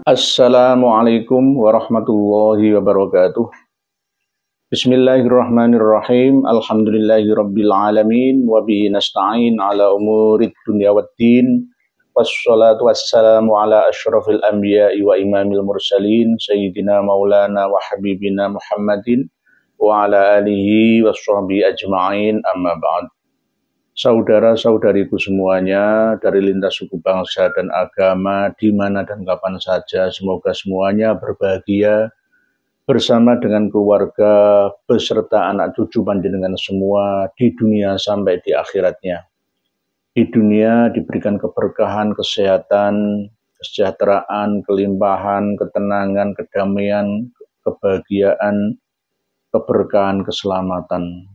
Assalamualaikum warahmatullahi wabarakatuh. Bismillahirrahmanirrahim. Alhamdulillahirabbil alamin wa bihi nasta'in ala umurid dunya waddin. Wassalatu wassalamu ala asyrafil anbiya'i wa imamil mursalin sayyidina maulana wa habibina Muhammadin wa ala alihi washabbihi ajma'in, amma ba'd. Saudara-saudariku semuanya dari lintas suku bangsa dan agama di mana dan kapan saja, semoga semuanya berbahagia bersama dengan keluarga beserta anak cucu panjenengan semua di dunia sampai di akhiratnya. Di dunia diberikan keberkahan, kesehatan, kesejahteraan, kelimpahan, ketenangan, kedamaian, kebahagiaan, keberkahan, keselamatan.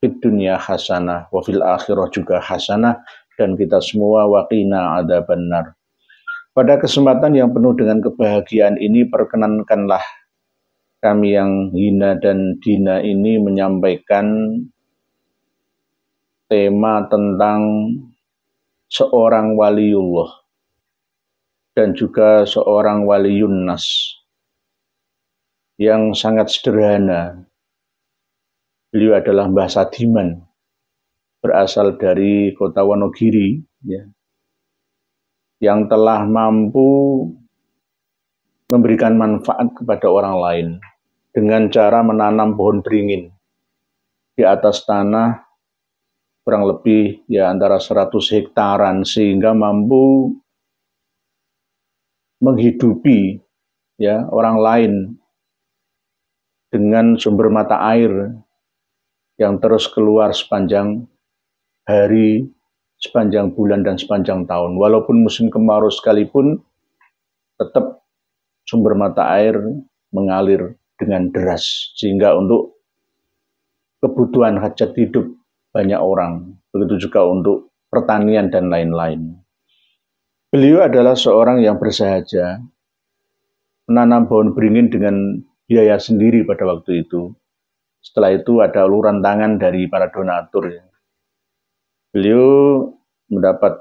Di dunia hasanah, wa fil akhirah juga hasanah, dan kita semua waqina adzabannar. Pada kesempatan yang penuh dengan kebahagiaan ini, perkenankanlah kami yang hina dan dina ini menyampaikan tema tentang seorang waliullah dan juga seorang waliyun nas yang sangat sederhana. Beliau adalah Mbah Sadiman, berasal dari kota Wonogiri, ya, yang telah mampu memberikan manfaat kepada orang lain dengan cara menanam pohon beringin di atas tanah kurang lebih ya antara 100 hektaran, sehingga mampu menghidupi ya orang lain dengan sumber mata air yang terus keluar sepanjang hari, sepanjang bulan, dan sepanjang tahun. Walaupun musim kemarau sekalipun, tetap sumber mata air mengalir dengan deras, sehingga untuk kebutuhan hajat hidup banyak orang. Begitu juga untuk pertanian dan lain-lain. Beliau adalah seorang yang bersahaja, menanam pohon beringin dengan biaya sendiri pada waktu itu. Setelah itu ada uluran tangan dari para donatur. Beliau mendapat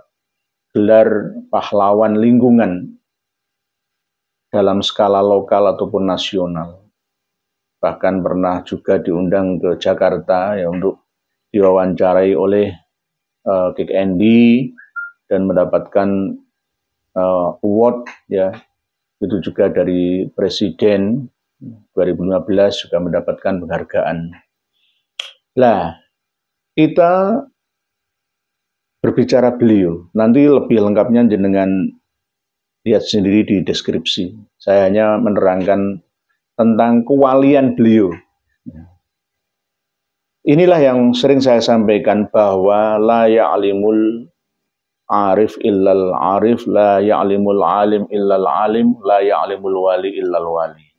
gelar pahlawan lingkungan dalam skala lokal ataupun nasional. Bahkan pernah juga diundang ke Jakarta ya untuk diwawancarai oleh Kik Endi dan mendapatkan award ya. Itu juga dari Presiden 2015 juga mendapatkan penghargaan. Lah, kita berbicara beliau. Nanti lebih lengkapnya jenengan lihat sendiri di deskripsi. Saya hanya menerangkan tentang kewalian beliau. Inilah yang sering saya sampaikan, bahwa la ya'limul arif illal arif, la ya'limul alim illal alim, la ya'limul wali illal wali.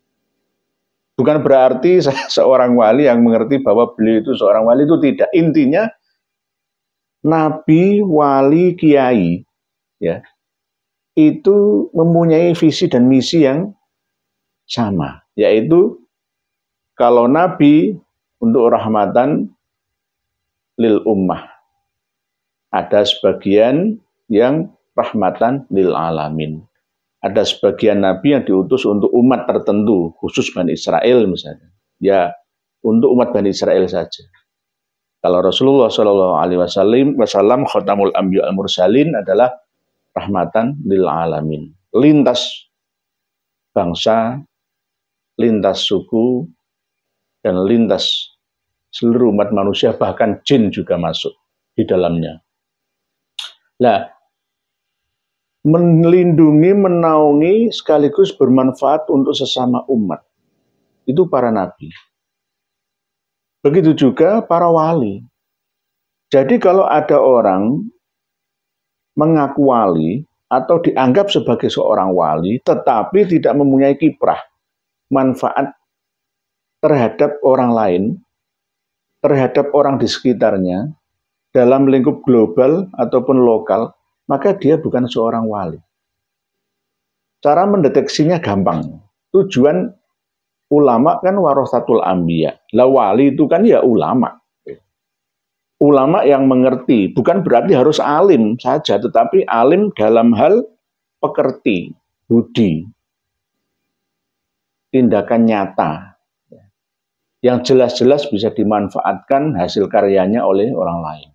Bukan berarti saya seorang wali yang mengerti bahwa beliau itu seorang wali, itu tidak. Intinya nabi, wali, kiai ya, itu mempunyai visi dan misi yang sama, yaitu kalau nabi untuk rahmatan lil ummah, ada sebagian yang rahmatan lil alamin. Ada sebagian nabi yang diutus untuk umat tertentu, khusus Bani Israel misalnya. Ya, untuk umat Bani Israel saja. Kalau Rasulullah SAW, Khatamul Anbiya al Mursalin, adalah rahmatan lil alamin. Lintas bangsa, lintas suku, dan lintas seluruh umat manusia, bahkan jin juga masuk di dalamnya. Nah, melindungi, menaungi, sekaligus bermanfaat untuk sesama umat. Itu para nabi. Begitu juga para wali. Jadi kalau ada orang mengaku wali atau dianggap sebagai seorang wali, tetapi tidak mempunyai kiprah, manfaat terhadap orang lain, terhadap orang di sekitarnya, dalam lingkup global ataupun lokal, maka dia bukan seorang wali. Cara mendeteksinya gampang. Tujuan ulama kan warasatul anbiya. Lah wali itu kan ya ulama. Ulama yang mengerti, bukan berarti harus alim saja, tetapi alim dalam hal pekerti, budi, tindakan nyata yang jelas-jelas bisa dimanfaatkan hasil karyanya oleh orang lain.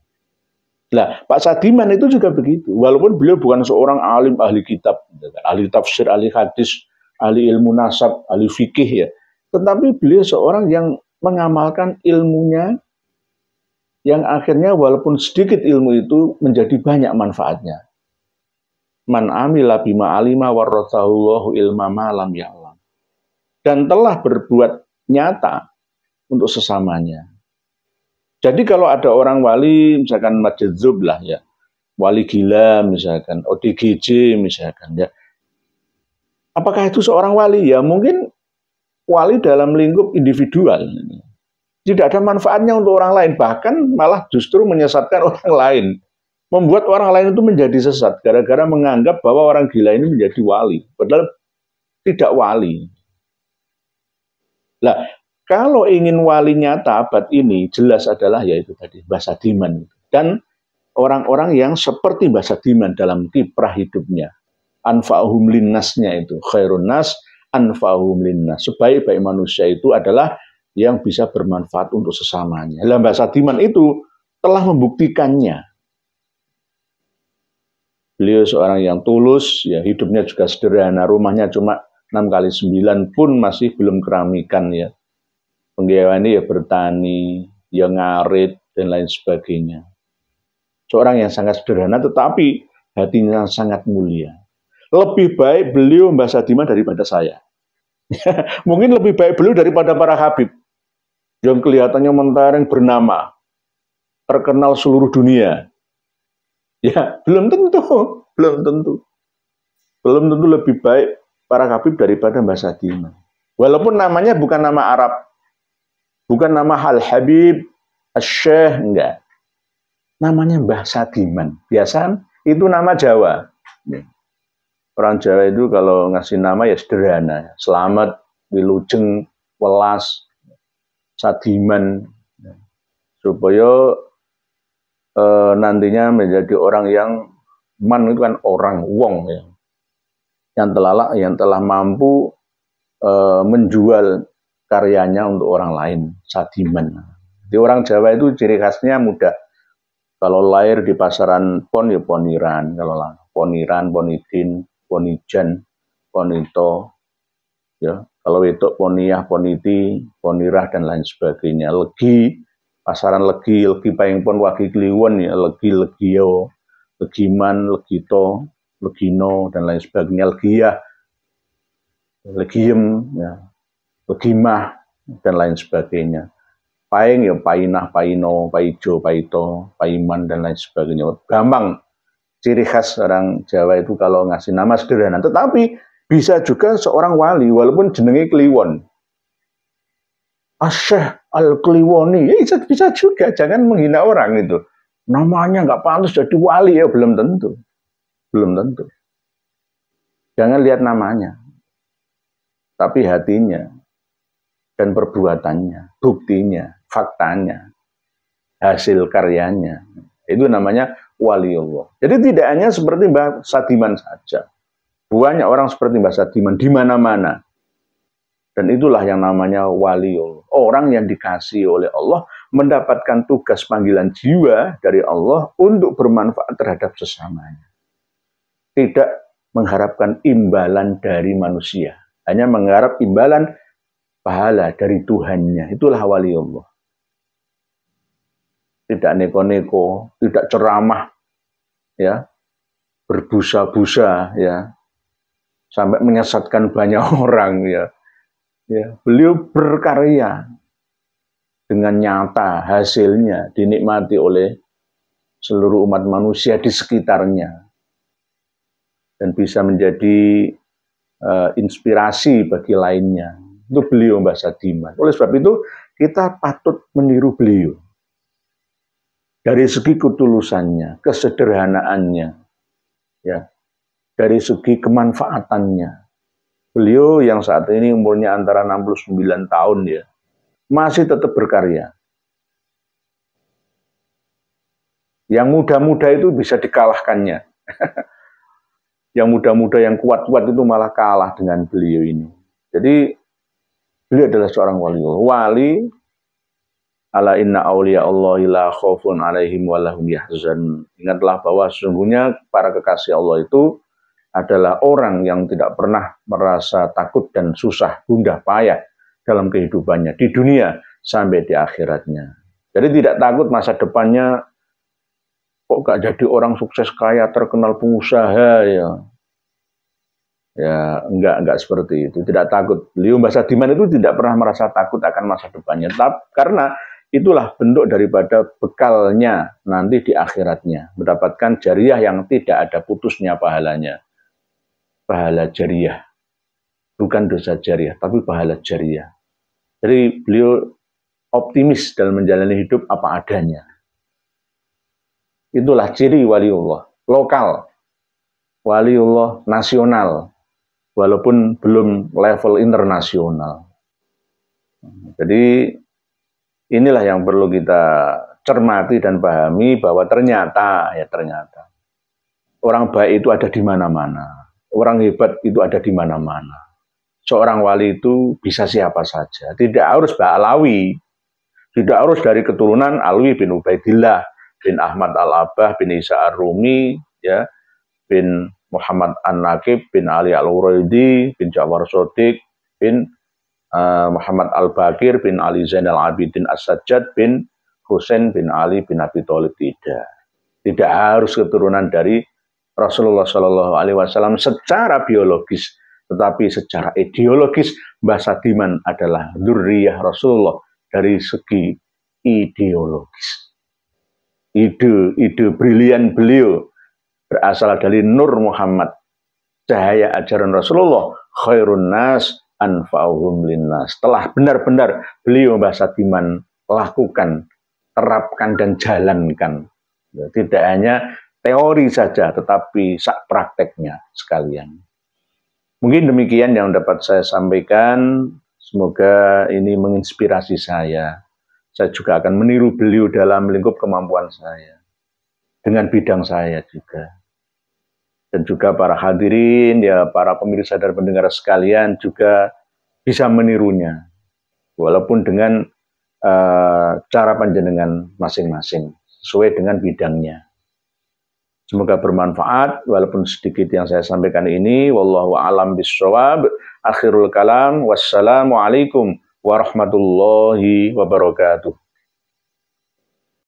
Nah, Pak Sadiman itu juga begitu. Walaupun beliau bukan seorang alim ahli kitab, ahli tafsir, ahli hadis, ahli ilmu nasab, ahli fikih ya. Tetapi beliau seorang yang mengamalkan ilmunya yang akhirnya walaupun sedikit ilmu itu menjadi banyak manfaatnya. Man amila bima alima warrathahullahu ilma ma lam ya'lam. Dan telah berbuat nyata untuk sesamanya. Jadi kalau ada orang wali, misalkan majdzub lah ya, wali gila misalkan, ODGJ misalkan ya, apakah itu seorang wali? Ya mungkin wali dalam lingkup individual. Tidak ada manfaatnya untuk orang lain, bahkan malah justru menyesatkan orang lain. Membuat orang lain itu menjadi sesat, gara-gara menganggap bahwa orang gila ini menjadi wali. Padahal tidak wali. Nah, kalau ingin wali nyata abad ini, jelas adalah yaitu tadi Mbah Sadiman. Dan orang-orang yang seperti Mbah Sadiman dalam kiprah hidupnya. Anfa'uhum linnasnya itu. Khairun nas, anfa'uhum linnas. Sebaik-baik manusia itu adalah yang bisa bermanfaat untuk sesamanya. Lah Mbah Sadiman itu telah membuktikannya. Beliau seorang yang tulus, ya hidupnya juga sederhana. Rumahnya cuma 6x9 pun masih belum keramikan ya. Penggaweane ya bertani, ya ngarit, dan lain sebagainya. Seorang yang sangat sederhana, tetapi hatinya sangat mulia. Lebih baik beliau Mbah Sadiman daripada saya. Mungkin lebih baik beliau daripada para habib. Yang kelihatannya mentereng bernama. Terkenal seluruh dunia. Ya, belum tentu. Belum tentu. Belum tentu lebih baik para habib daripada Mbah Sadiman. Walaupun namanya bukan nama Arab. Bukan nama Al-Habib, Al-Syekh, enggak. Namanya Mbah Sadiman. Biasa itu nama Jawa. Orang Jawa itu kalau ngasih nama ya sederhana. Selamat, Wilujeng, Welas, Sadiman. Supaya nantinya menjadi orang yang, man itu kan orang, wong ya. Yang telah mampu menjual karyanya untuk orang lain, Sadiman. Di orang Jawa itu ciri khasnya mudah. Kalau lahir di pasaran pon ya poniran, kalau poniran, ponidin, ponijan, ponito, ya. Kalau itu poniyah, poniti, ponirah dan lain sebagainya. Legi, pasaran legi paing pon wagi kliwon ya, legi legio, legiman, legito, legino dan lain sebagainya. Legiyah, legiem, ya. Legimah, dan lain sebagainya. Paing ya painah, paino, paijo, paito, paiman, dan lain sebagainya. Gampang. Ciri khas orang Jawa itu kalau ngasih nama sederhana. Tetapi bisa juga seorang wali, walaupun jenenge Kliwon. Asyikh Al-Kliwoni. Ya, bisa juga. Jangan menghina orang itu. Namanya nggak pantas jadi wali ya. Belum tentu. Belum tentu. Jangan lihat namanya. Tapi hatinya. Dan perbuatannya, buktinya, faktanya, hasil karyanya. Itu namanya waliullah. Jadi tidak hanya seperti Mbah Sadiman saja. Banyak orang seperti Mbah Sadiman di mana-mana. Dan itulah yang namanya waliullah. Orang yang dikasihi oleh Allah mendapatkan tugas panggilan jiwa dari Allah untuk bermanfaat terhadap sesamanya. Tidak mengharapkan imbalan dari manusia. Hanya mengharap imbalan pahala dari Tuhannya. Itulah waliullah. Tidak neko-neko, tidak ceramah, ya, berbusa-busa, ya, sampai menyesatkan banyak orang, ya. Ya, beliau berkarya dengan nyata, hasilnya dinikmati oleh seluruh umat manusia di sekitarnya dan bisa menjadi inspirasi bagi lainnya. Itu beliau Mbah Sadiman. Oleh sebab itu kita patut meniru beliau. Dari segi ketulusannya, kesederhanaannya, ya, dari segi kemanfaatannya. Beliau yang saat ini umurnya antara 69 tahun ya, masih tetap berkarya. Yang muda-muda itu bisa dikalahkannya. Yang muda-muda yang kuat-kuat itu malah kalah dengan beliau ini. Jadi Beliau adalah seorang wali. Wali, ala inna awliya Allahi la khaufun alaihim wa lahum yahzan. Ingatlah bahwa sesungguhnya para kekasih Allah itu adalah orang yang tidak pernah merasa takut dan susah, gundah payah dalam kehidupannya di dunia sampai di akhiratnya. Jadi tidak takut masa depannya kok gak jadi orang sukses kaya terkenal pengusaha ya. Ya, enggak seperti itu. Tidak takut. Beliau Mbah Sadiman itu tidak pernah merasa takut akan masa depannya. Karena itulah bentuk daripada bekalnya nanti di akhiratnya. Mendapatkan jariah yang tidak ada putusnya pahalanya. Pahala jariah. Bukan dosa jariah, tapi pahala jariah. Jadi beliau optimis dalam menjalani hidup apa adanya. Itulah ciri waliullah. Lokal. Waliullah nasional. Walaupun belum level internasional. Jadi inilah yang perlu kita cermati dan pahami bahwa ternyata orang baik itu ada di mana-mana. Orang hebat itu ada di mana-mana. Seorang wali itu bisa siapa saja. Tidak harus Mbah Alawi. Tidak harus dari keturunan Alwi bin Ubaidillah, bin Ahmad Al-Abbah, bin Isa Ar-Rumi, ya, bin Muhammad An-Naqib, bin Ali Al-Uraidi, bin Ja'far Shadiq, bin Muhammad Al-Bakir, bin Ali Zainal Abidin As-Sajjad, bin Husain bin Ali bin Abi Thalib. Tidak harus keturunan dari Rasulullah Shallallahu Alaihi Wasallam secara biologis, tetapi secara ideologis Mbah Sadiman adalah dzurriyyah Rasulullah dari segi ideologis. Ide brilian beliau berasal dari Nur Muhammad, cahaya ajaran Rasulullah, khairun nas anfa'uhum linnas. Telah benar-benar beliau Mbah Sadiman lakukan, terapkan dan jalankan. Tidak hanya teori saja, tetapi sak prakteknya sekalian. Mungkin demikian yang dapat saya sampaikan. Semoga ini menginspirasi saya. Saya juga akan meniru beliau dalam lingkup kemampuan saya. Dengan bidang saya juga. Dan juga para hadirin, ya para pemirsa dan pendengar sekalian juga bisa menirunya. Walaupun dengan cara panjenengan masing-masing. Sesuai dengan bidangnya. Semoga bermanfaat, walaupun sedikit yang saya sampaikan ini. Wallahu a'lam bishawab. Akhirul kalam. Wassalamualaikum warahmatullahi wabarakatuh.